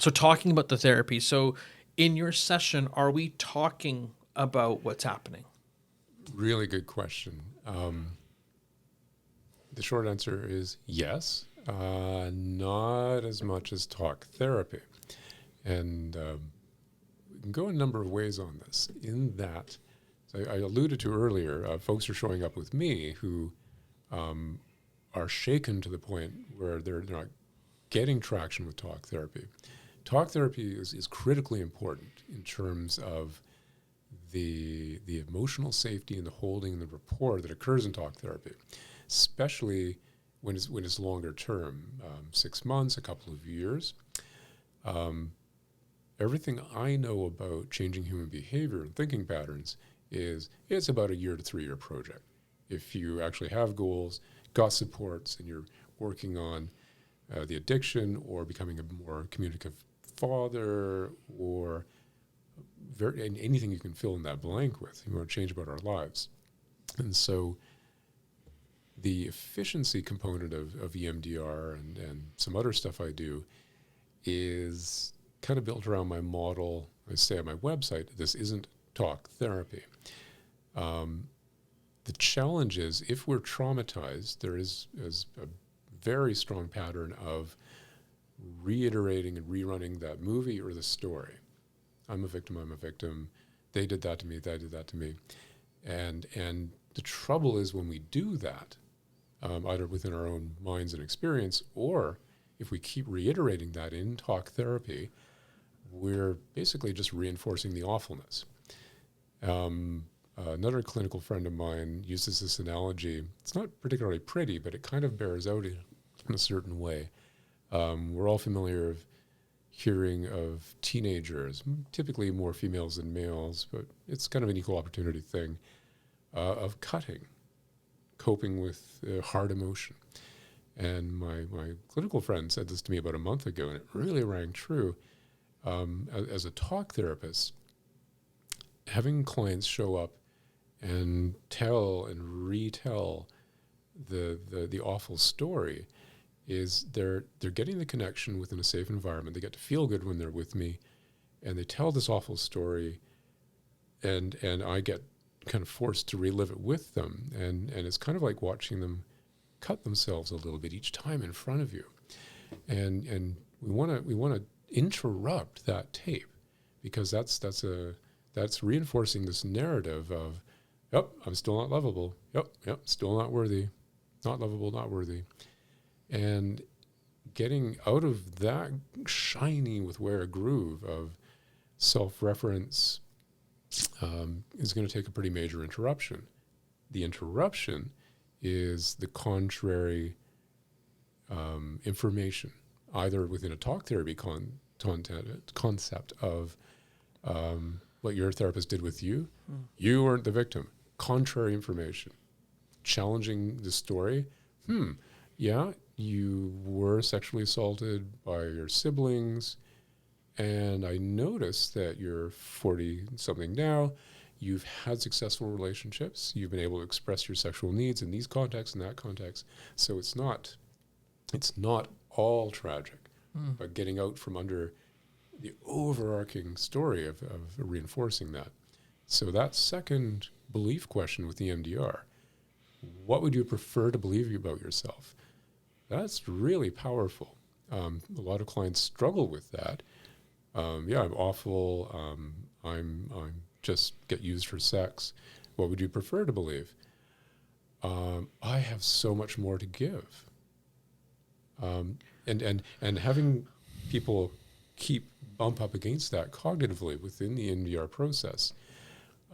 So talking about the therapy. So in your session, are we talking about what's happening? Really good question. The short answer is yes, not as much as talk therapy. And we can go a number of ways on this. In that, so I alluded to earlier, folks are showing up with me who are shaken to the point where they're not getting traction with talk therapy. Talk therapy is critically important in terms of the emotional safety and the holding and the rapport that occurs in talk therapy, especially when it's longer term, 6 months, a couple of years. Everything I know about changing human behavior and thinking patterns is it's about a 1 to 3 year project. If you actually have goals, got supports, and you're working on the addiction or becoming a more communicative father or anything you can fill in that blank with, you want to change about our lives. And so the efficiency component of EMDR and some other stuff I do is kind of built around my model. I say on my website, this isn't talk therapy. The challenge is if we're traumatized, there is a very strong pattern of reiterating and rerunning that movie or the story. I'm a victim. They did that to me, they did that to me. And the trouble is when we do that, either within our own minds and experience, or if we keep reiterating that in talk therapy, we're basically just reinforcing the awfulness. Another clinical friend of mine uses this analogy. It's not particularly pretty, but it kind of bears out in a certain way. We're all familiar of hearing of teenagers, typically more females than males, but it's kind of an equal opportunity thing, of coping with hard emotion. And my clinical friend said this to me about a month ago, and it really rang true. As a talk therapist, having clients show up and tell and retell the awful story is they're getting the connection within a safe environment. They get to feel good when they're with me, and they tell this awful story, and I get kind of forced to relive it with them, and it's kind of like watching them cut themselves a little bit each time in front of you, and we want to interrupt that tape because that's reinforcing this narrative of, yep, I'm still not lovable, yep, still not worthy, not lovable, not worthy. And getting out of that shiny with wear a groove of self-reference is going to take a pretty major interruption. The interruption is the contrary information, either within a talk therapy concept of what your therapist did with you. You weren't the victim. Contrary information. Challenging the story. Yeah, you were sexually assaulted by your siblings, and I noticed that you're 40-something now. You've had successful relationships. You've been able to express your sexual needs in these contexts and that context. So it's not all tragic, but getting out from under the overarching story of reinforcing that. So that second belief question with EMDR, what would you prefer to believe about yourself? That's really powerful. A lot of clients struggle with that. I'm awful. I'm just get used for sex. What would you prefer to believe? I have so much more to give. And having people bump up against that cognitively within the EMDR process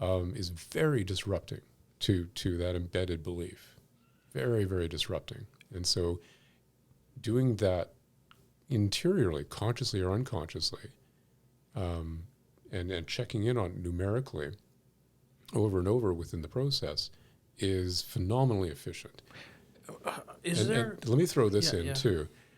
is very disrupting to that embedded belief. Very, very disrupting. And so doing that interiorly, consciously or unconsciously, and checking in on it numerically over and over within the process is phenomenally efficient. And let me throw this in too.